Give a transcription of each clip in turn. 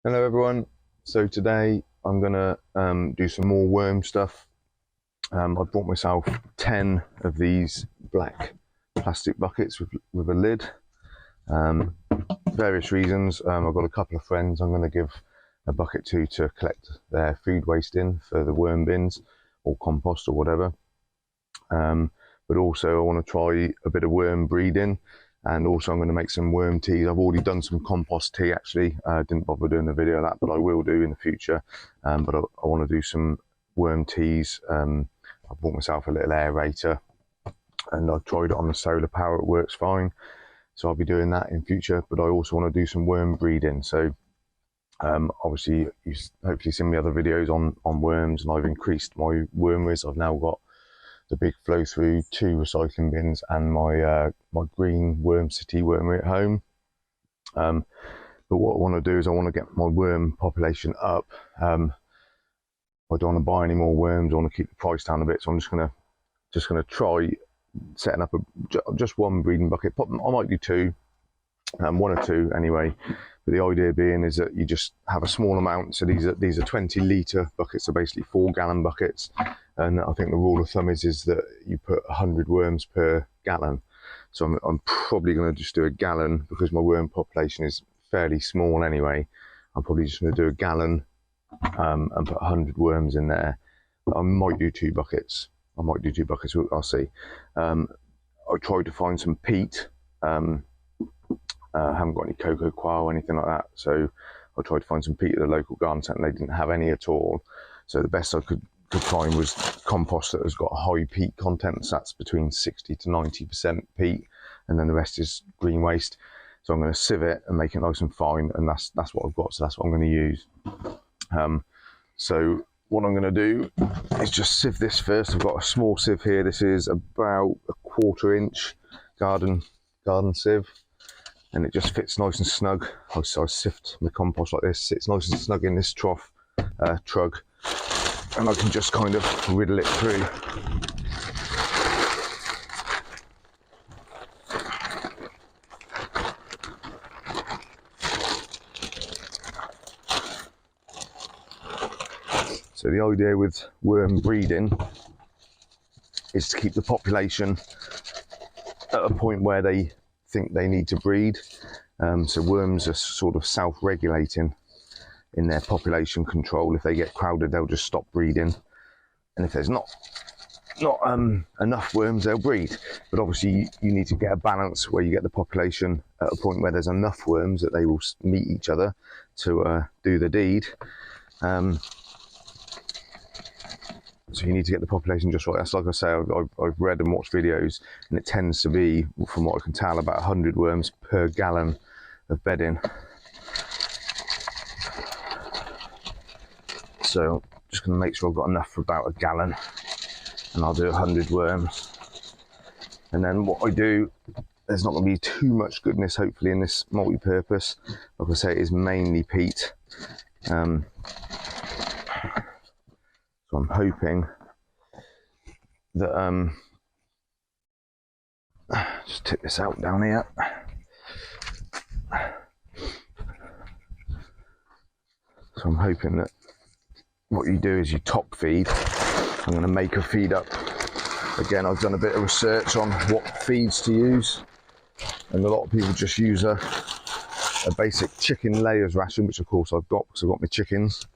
Hello everyone. So today I'm gonna do some more worm stuff. I bought myself 10 of these black plastic buckets with a lid. Various reasons. I've got a couple of friends I'm going to give a bucket to collect their food waste in for the worm bins or compost or whatever. But also I want to try a bit of worm breeding. And also I'm going to make some worm teas. I've already done some compost tea actually. I didn't bother doing a video of that, but I will do in the future. But I want to do some worm teas. I bought myself a little aerator and I've tried it on the solar power. It works fine. So I'll be doing that in future. But I also want to do some worm breeding. So obviously you've hopefully seen my other videos on worms, and I've increased my wormeries. I've now got the big flow through 2 recycling bins and my my green worm city wormery at home. But what I want to do is I want to get my worm population up. I don't want to buy any more worms. I want to keep the price down a bit, so I'm just gonna try setting up just one breeding bucket. I might do 2, 1 or 2 anyway. But the idea being is that you just have a small amount. So these are 20 litre buckets, so basically 4 gallon buckets. And I think the rule of thumb is that you put 100 worms per gallon. So I'm probably going to just do a gallon because my worm population is fairly small anyway. I'm probably just going to do a gallon and put 100 worms in there. I might do 2 buckets. I'll see. I tried to find some peat. I haven't got any cocoa coir or anything like that, so I tried to find some peat at the local garden centre and they didn't have any at all. So the best I could find was compost that has got a high peat content, so that's between 60 to 90% peat, and then the rest is green waste. So I'm going to sieve it and make it nice and fine, and that's what I've got, so that's what I'm going to use. So what I'm going to do is just sieve this first. I've got a small sieve here. This is about a 1/4 inch garden sieve, and it just fits nice and snug. So I sift my compost like this, sits nice and snug in this trough trug, and I can just kind of riddle it through. So the idea with worm breeding is to keep the population at a point where they think they need to breed. So worms are sort of self-regulating in their population control. If they get crowded, they'll just stop breeding, and if there's not enough worms, they'll breed. But obviously you need to get a balance where you get the population at a point where there's enough worms that they will meet each other to do the deed. So you need to get the population just right. That's like I say, I've read and watched videos, and it tends to be, from what I can tell, about 100 worms per gallon of bedding. So I'm just going to make sure I've got enough for about a gallon, and I'll do 100 worms. And then what I do, there's not going to be too much goodness hopefully in this multi-purpose. Like I say, it is mainly peat. So I'm hoping that, just tip this out down here. So I'm hoping that what you do is you top feed. I'm going to make a feed up. Again, I've done a bit of research on what feeds to use, and a lot of people just use a basic chicken layers ration, which of course I've got because I've got my chickens.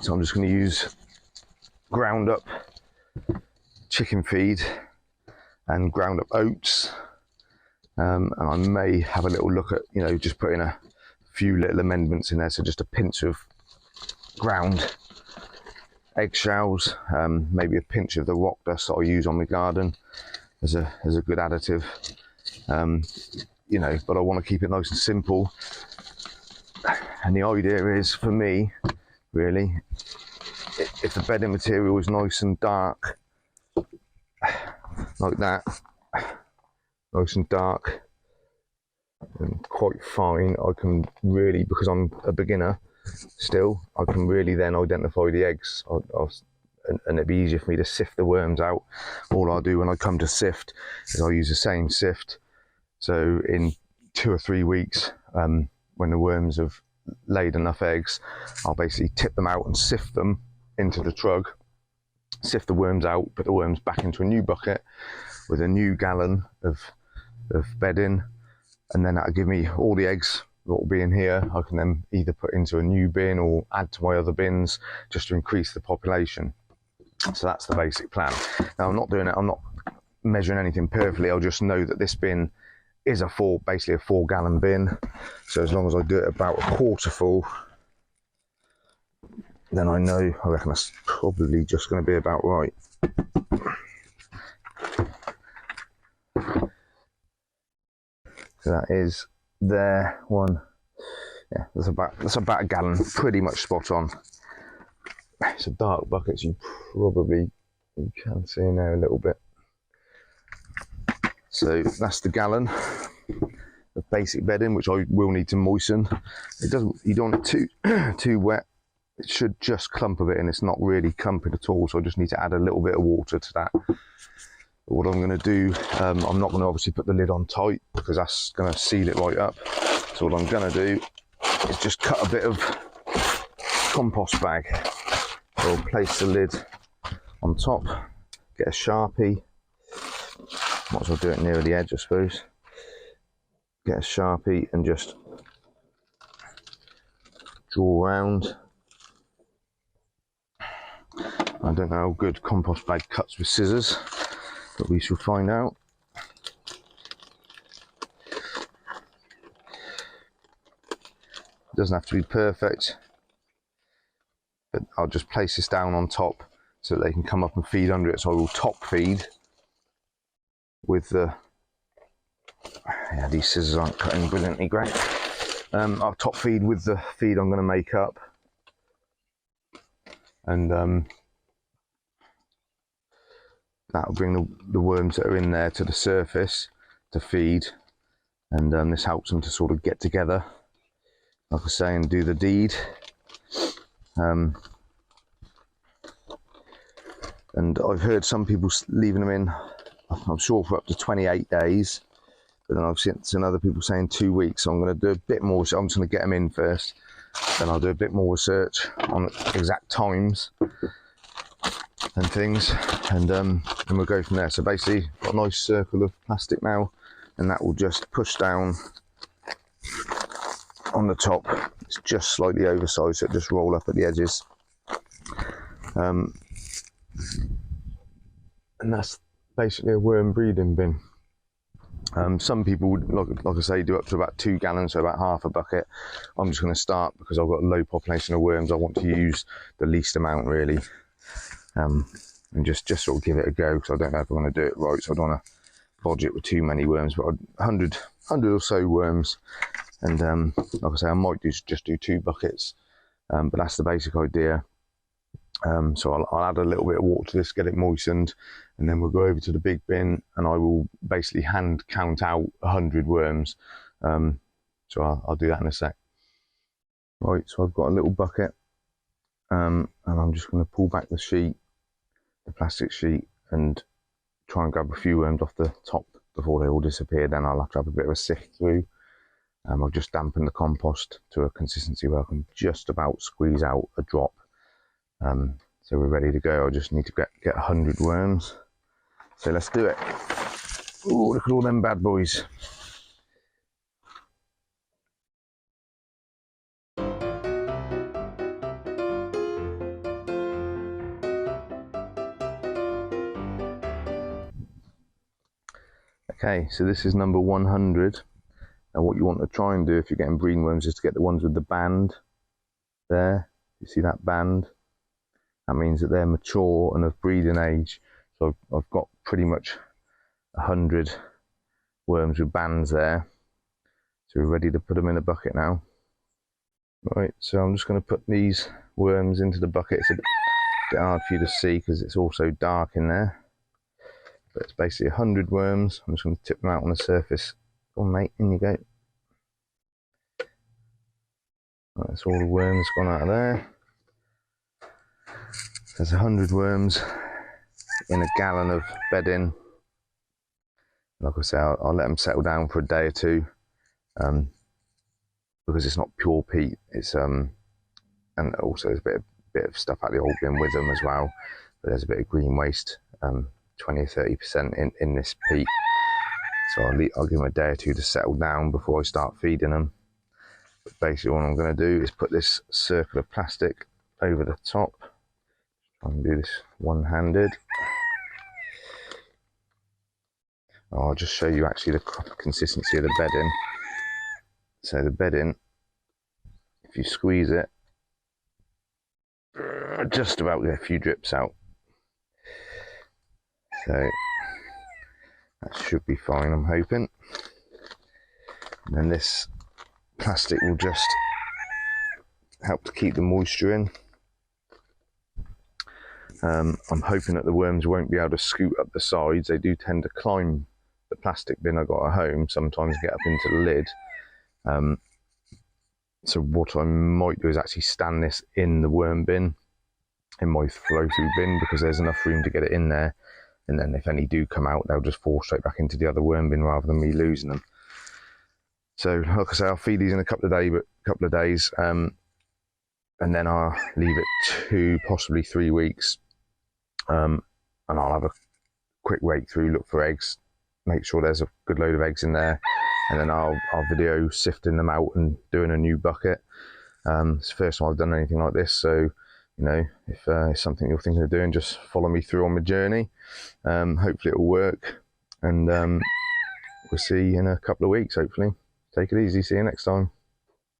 So I'm just going to use ground up chicken feed and ground up oats, and I may have a little look at, just putting a few little amendments in there. So just a pinch of ground eggshells, maybe a pinch of the rock dust that I use on the garden as a good additive. But I want to keep it nice and simple, and the idea is for me, really, if the bedding material is nice and dark, like that, nice and dark and quite fine, I can really, because I'm a beginner still, I can really then identify the eggs, and it'd be easier for me to sift the worms out. All I'll do when I come to sift is I'll use the same sift. So in 2 or 3 weeks, when the worms have laid enough eggs, I'll basically tip them out and sift them into the trug, sift the worms out, put the worms back into a new bucket with a new gallon of bedding, and then that'll give me all the eggs that will be in here. I can then either put into a new bin or add to my other bins just to increase the population. So that's the basic plan. Now I'm not doing it, I'm not measuring anything perfectly. I'll just know that this bin is basically a 4 gallon bin. So as long as I do it about a quarter full, then I reckon that's probably just going to be about right. So that is there one. Yeah, that's about a gallon, pretty much spot on. It's a dark bucket, so you can see in there a little bit. So that's the gallon of basic bedding, which I will need to moisten. You don't want it too wet. It should just clump a bit, and it's not really clumping at all, so I just need to add a little bit of water to that. But what I'm going to do, I'm not going to obviously put the lid on tight because that's going to seal it right up. So what I'm going to do is just cut a bit of compost bag. So I'll place the lid on top, get a Sharpie. Might as well do it near the edge, I suppose. Get a Sharpie and just draw around. I don't know how good compost bag cuts with scissors, but we shall find out. It doesn't have to be perfect, but I'll just place this down on top so that they can come up and feed under it. So I will top feed with the, these scissors aren't cutting brilliantly great. I'll top feed with the feed I'm going to make up, and that'll bring the worms that are in there to the surface to feed, and this helps them to sort of get together, like I say, and do the deed. And I've heard some people leaving them in, I'm sure, for up to 28 days, but then I've seen other people saying 2 weeks. So I'm going to do a bit more. So I'm just going to get them in first, then I'll do a bit more research on exact times and things, and we'll go from there. So basically, got a nice circle of plastic now, and that will just push down on the top. It's just slightly oversized, so it just roll up at the edges. And that's basically a worm breeding bin. Some people would, like I say, do up to about 2 gallons, so about half a bucket. I'm just going to start, because I've got a low population of worms, I want to use the least amount really, and just sort of give it a go, because I don't know if I'm going to do it right, so I don't want to bodge it with too many worms. But 100 or so worms, and like I say, I might just do 2 buckets, but that's the basic idea. So I'll add a little bit of water to this, get it moistened, and then we'll go over to the big bin, and I will basically hand count out 100 worms. So I'll do that in a sec. Right, so I've got a little bucket, and I'm just going to pull back the sheet, the plastic sheet, and try and grab a few worms off the top before they all disappear. Then I'll have to have a bit of a sift through. I've just dampened the compost to a consistency where I can just about squeeze out a drop. So we're ready to go. I just need to get 100 worms. So let's do it. Oh, look at all them bad boys. Okay, so this is number 100. Now what you want to try and do if you're getting breeding worms is to get the ones with the band there. You see that band? That means that they're mature and of breeding age. So I've got pretty much 100 worms with bands there. So we're ready to put them in a bucket now. Right, so I'm just going to put these worms into the bucket. It's a bit hard for you to see because it's also dark in there. But it's basically 100 worms. I'm just going to tip them out on the surface. Go on, mate, in you go. Right, that's all the worms gone out of there. There's 100 worms in a gallon of bedding. Like I say, I'll let them settle down for a day or two. because it's not pure peat. It's and also there's a bit of stuff out of the old bin with them as well. But there's a bit of green waste, 20 or 30% in this peat. So I'll give them a day or two to settle down before I start feeding them. But basically what I'm going to do is put this circle of plastic over the top. Try and do this one-handed. I'll just show you actually the consistency of the bedding. So the bedding, if you squeeze it, just about get a few drips out. So that should be fine, I'm hoping. And then this plastic will just help to keep the moisture in. I'm hoping that the worms won't be able to scoot up the sides. They do tend to climb the plastic bin I got at home, sometimes get up into the lid. So what I might do is actually stand this in the worm bin, in my flow through bin, because there's enough room to get it in there. And then if any do come out, they'll just fall straight back into the other worm bin rather than me losing them. So like I say, I'll feed these in a couple of days, and then I'll leave it 2, possibly 3 weeks. And I'll have a quick rake through, look for eggs, make sure there's a good load of eggs in there, and then I'll video sifting them out and doing a new bucket. It's the first time I've done anything like this, so you know, if it's something you're thinking of doing, just follow me through on my journey. Hopefully it'll work, and we'll see you in a couple of weeks, hopefully. Take it easy, see you next time.